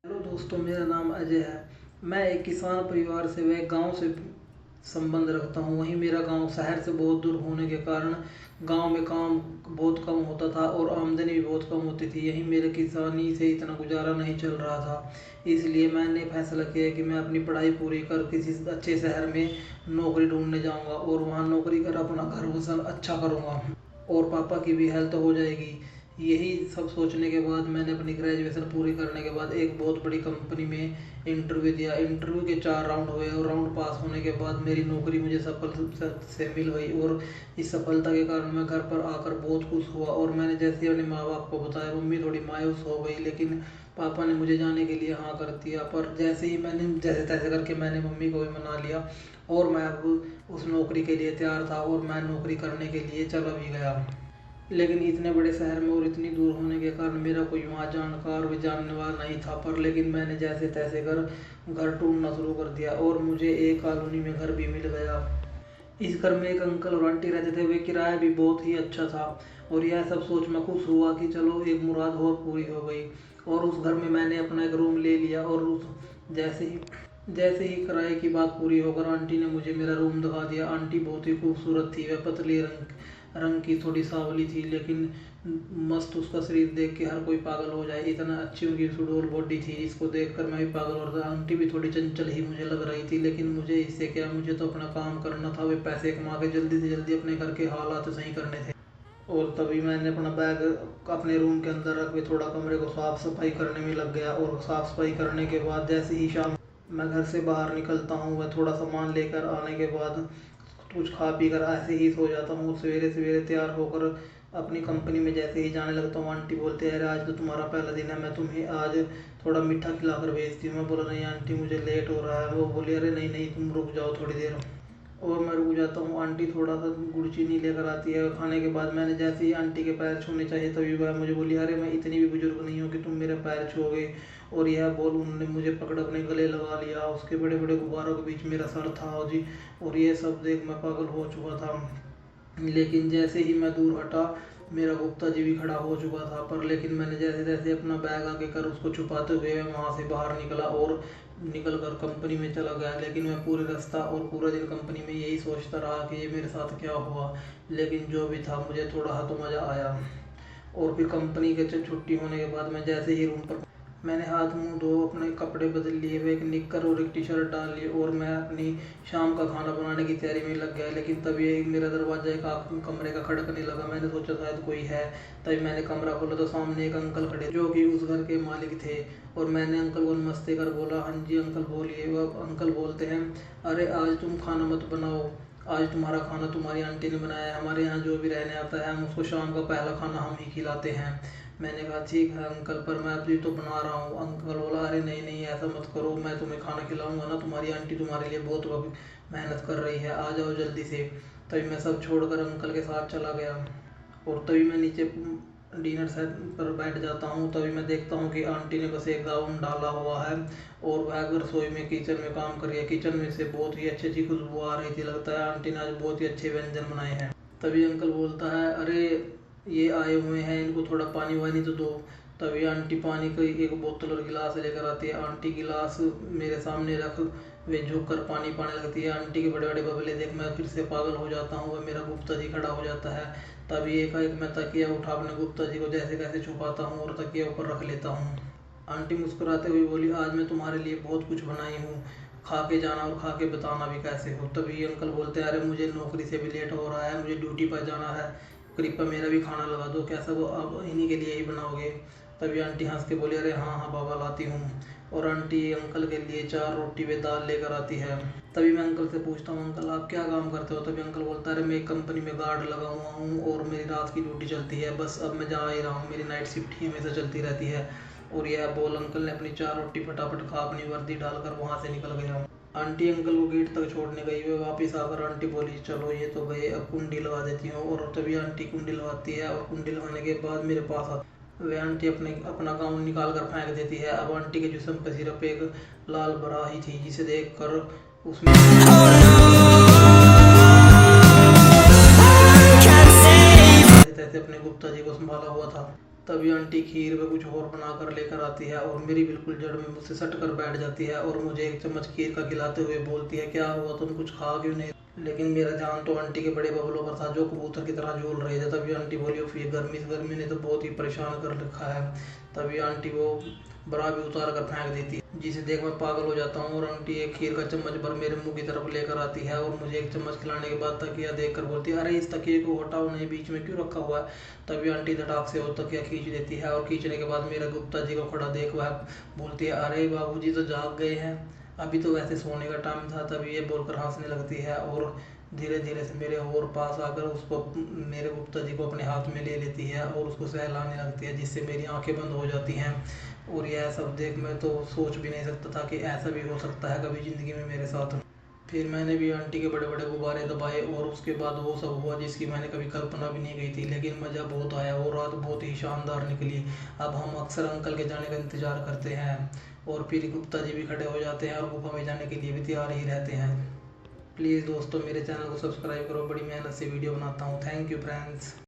Hello दोस्तों, मेरा नाम अजय है। मैं एक किसान परिवार से व गांव से संबंध रखता हूं। वहीं मेरा गांव शहर से बहुत दूर होने के कारण गांव में काम बहुत कम होता था और आमदनी भी बहुत कम होती थी। यहीं मेरे किसानी से इतना गुजारा नहीं चल रहा था। इसलिए मैंने फैसला किया कि मैं अपनी पढ़ाई पूरी कर किसी अच्छे शहर में नौकरी ढूंढने जाऊंगा और वहां नौकरी कर अपना घर वसन अच्छा करूंगा और पापा की भी हेल्थ हो जाएगी। यही सब सोचने के बाद मैंने अपनी ग्रेजुएशन पूरी करने के बाद एक बहुत बड़ी कंपनी में इंटरव्यू दिया। इंटरव्यू के 4 राउंड हुए और राउंड पास होने के बाद मेरी नौकरी मुझे सफल से मिल गई और इस सफलता के कारण मैं घर पर आकर बहुत खुश हुआ। और मैंने जैसे अपने माँ बाप को बताया, मम्मी थोड़ी मायूस हो गई, लेकिन पापा ने मुझे जाने के लिए हाँ कर दिया। पर जैसे ही मैंने जैसे तैसे करके मैंने मम्मी को भी मना लिया और मैं अब उस नौकरी के लिए तैयार था और मैं नौकरी करने के लिए चला भी गया। लेकिन इतने बड़े शहर में और इतनी दूर होने के कारण मेरा कोई वहाँ जानकार व जानने वाला नहीं था। पर लेकिन मैंने जैसे तैसे कर घर ढूंढना शुरू कर दिया और मुझे एक कॉलोनी में घर भी मिल गया। इस घर में एक अंकल और आंटी रहते थे। वे किराया भी बहुत ही अच्छा था और यह सब सोच मैं खुश हुआ कि चलो एक मुराद और पूरी हो गई। और उस घर में मैंने अपना एक रूम ले लिया और उस जैसे ही किराए की बात पूरी होकर आंटी ने मुझे मेरा रूम दिखा दिया। आंटी बहुत ही खूबसूरत थी। वह पतली रंग की थोड़ी सांवली थी, लेकिन मस्त उसका शरीर देख के हर कोई पागल हो जाए, इतना अच्छी उनकी सुडौल बॉडी थी जिसको देखकर मैं भी पागल हो रहा था। आंटी भी थोड़ी चंचल ही मुझे लग रही थी, लेकिन मुझे इससे क्या, मुझे तो अपना काम करना था। वे पैसे कमा के जल्दी से जल्दी अपने घर के हालात सही करने थे। और तभी मैंने अपना बैग अपने रूम के अंदर रख के थोड़ा कमरे को साफ सफाई करने में लग गया। और साफ सफाई करने के बाद जैसे ही शाम मैं घर से बाहर निकलता हूँ, वह थोड़ा सामान लेकर आने के बाद कुछ खा पी कर ऐसे ही सो जाता हूँ। सवेरे सवेरे तैयार होकर अपनी कंपनी में जैसे ही जाने लगता हूँ, आंटी बोलते हैं, अरे आज तो तुम्हारा पहला दिन है, मैं तुम्हें आज थोड़ा मीठा खिलाकर भेजती हूँ। मैं बोला, नहीं आंटी मुझे लेट हो रहा है। वो बोली, अरे नहीं नहीं तुम रुक जाओ थोड़ी देर। और मैं रुक जाता हूँ। आंटी थोड़ा सा गुड़ चीनी लेकर आती है। खाने के बाद मैंने जैसे ही आंटी के पैर छूने चाहिए तभी वह मुझे बोली, अरे मैं इतनी भी बुजुर्ग नहीं हूँ कि तुम मेरे पैर छूओगे। और यह बोल उन्होंने मुझे पकड़ अपने गले लगा लिया। उसके बड़े बड़े गुब्बारों के बीच मेरा सर था और जी, और ये सब देख मैं पागल हो चुका था। लेकिन जैसे ही मैं दूर हटा, मेरा गुप्ता जी भी खड़ा हो चुका था। पर लेकिन मैंने जैसे तैसे अपना बैग आगे कर उसको छुपाते हुए मैं वहाँ से बाहर निकला और निकल कर कंपनी में चला गया। लेकिन मैं पूरे रास्ता और पूरा दिन कंपनी में यही सोचता रहा कि ये मेरे साथ क्या हुआ। लेकिन जो भी था, मुझे थोड़ा तो मज़ा आया। और फिर कंपनी के छुट्टी होने के बाद मैं जैसे ही रूम पर मैंने हाथ मुंह धो अपने कपड़े बदल लिए, वे एक निक्कर और एक टी शर्ट डाल ली और मैं अपनी शाम का खाना बनाने की तैयारी में लग गया। लेकिन तभी एक मेरा दरवाजा एक कमरे का खड़कने लगा। मैंने सोचा शायद कोई है। तभी मैंने कमरा खोला तो सामने एक अंकल खड़े जो कि उस घर के मालिक थे। और मैंने अंकल को नमस्ते कर बोला, हाँ जी अंकल बोलिए। वह अंकल बोलते हैं, अरे आज तुम खाना मत बनाओ, आज तुम्हारा खाना तुम्हारी आंटी ने बनाया है। हमारे यहाँ जो भी रहने आता है हम उसको शाम का पहला खाना हम ही खिलाते हैं। मैंने कहा ठीक है अंकल, पर मैं अभी तो बना रहा हूँ। अंकल बोला, अरे नहीं नहीं ऐसा मत करो, मैं तुम्हें खाना खिलाऊंगा ना, तुम्हारी आंटी तुम्हारे लिए बहुत मेहनत कर रही है, आ जाओ जल्दी से। तभी मैं सब छोड़कर अंकल के साथ चला गया और तभी मैं नीचे डिनर सेट पर बैठ जाता हूँ। तभी मैं देखता हूँ कि आंटी ने बस एक गाउन डाला हुआ है और वह रसोई में किचन में काम कर रही है। किचन में से बहुत ही अच्छी अच्छी खुशबू आ रही थी। लगता है आंटी ने आज बहुत ही अच्छे व्यंजन बनाए हैं। तभी अंकल बोलता है, अरे ये आए हुए हैं, इनको थोड़ा पानी वानी तो दो। तभी आंटी पानी की एक बोतल और गिलास लेकर आती है। आंटी गिलास मेरे सामने रख वे झुक कर पानी पाने लगती है। आंटी के बड़े बड़े बबले देख मैं फिर से पागल हो जाता हूँ। वह मेरा गुप्ता जी खड़ा हो जाता है। तभी एकाएक मैं तकिया उठा अपने गुप्ता जी को जैसे कैसे छुपाता हूँ और तकिया ऊपर रख लेता हूँ। आंटी मुस्कुराते हुए बोली, आज मैं तुम्हारे लिए बहुत कुछ बनाई हूँ, खा के जाना और खा के बताना भी कैसे हो। तभी अंकल बोलते हैं, अरे मुझे नौकरी से भी लेट हो रहा है, मुझे ड्यूटी पर जाना है, कृपया मेरा भी खाना लगा दो, कैसा वो अब इन्हीं के लिए ही बनाओगे। तभी आंटी हंस के बोली, अरे हाँ हाँ बाबा लाती हूँ। और आंटी अंकल के लिए 4 रोटी व दाल लेकर आती है। तभी मैं अंकल से पूछता हूँ, अंकल आप क्या काम करते हो। तभी अंकल बोलता है, अरे मैं एक कंपनी में गार्ड लगा हुआ हूँ और मेरी रात की ड्यूटी चलती है, बस अब मैं जा ही रहा हूँ, मेरी नाइट शिफ्ट ही हमेशा चलती रहती है। और यह बोल अंकल ने अपनी 4 रोटी फटाफट खा अपनी वर्दी डालकर वहाँ से निकल गया। आंटी अंकल को गेट तक छोड़ने गई। वे वापस आकर आंटी बोली, चलो ये तो गए, अब कुंडी लगा देती हूँ। और तभी आंटी कुंडी लगाती है और कुंडी लगाने के बाद मेरे पास आती। वे आंटी अपना गाउन निकाल कर फेंक देती है। अब आंटी के जिस्म पर सिर्फ एक लाल बराही थी जिसे देख कर उसमें तैसे अपने गुप्ता जी को संभाला हुआ था। तभी आंटी खीर में कुछ और बना कर लेकर आती है और मेरी बिल्कुल जड़ में मुझसे सट कर बैठ जाती है और मुझे एक चम्मच खीर का खिलाते हुए बोलती है, क्या हुआ, तुम कुछ खा क्यों नहीं? लेकिन मेरा ध्यान तो आंटी के बड़े बबलों पर था जो कबूतर की तरह झूल रहे थे। तभी आंटी बोली, उफ, ये गर्मी ने तो बहुत ही परेशान कर रखा है। तभी आंटी वो बरा भी उतार कर फेंक देती है, जिसे देख मैं पागल हो जाता हूँ। और आंटी एक खीर का चम्मच भर मेरे मुंह की तरफ लेकर आती है और मुझे एक चम्मच खिलाने के बाद तकिया देख कर बोलती है, अरे इस तकिए को हटाओ नहीं, बीच में क्यों रखा हुआ है? तभी आंटी धड़ाक से वो तकिया खींच देती है और खींचने के बाद मेरा गुप्ता जी को खड़ा देख वह बोलती है, अरे बाबूजी तो जाग गए हैं, अभी तो वैसे सोने का टाइम था। तभी ये बोलकर हंसने लगती है और धीरे धीरे से मेरे और पास आकर उसको, मेरे गुप्ता जी को अपने हाथ में ले लेती है और उसको सहलाने लगती है, जिससे मेरी आंखें बंद हो जाती हैं। और यह सब देख मैं तो सोच भी नहीं सकता था कि ऐसा भी हो सकता है कभी ज़िंदगी में मेरे साथ। फिर मैंने भी आंटी के बड़े बड़े गुब्बारे दबाए और उसके बाद वो सब हुआ जिसकी मैंने कभी कल्पना भी नहीं की थी। लेकिन मज़ा बहुत आया और रात बहुत ही शानदार निकली। अब हम अक्सर अंकल के जाने का इंतज़ार करते हैं और फिर गुप्ता जी भी खड़े हो जाते हैं और गुफा में जाने के लिए भी तैयार ही रहते हैं। प्लीज़ दोस्तों, मेरे चैनल को सब्सक्राइब करो, बड़ी मेहनत से वीडियो बनाता हूँ। Thank you friends.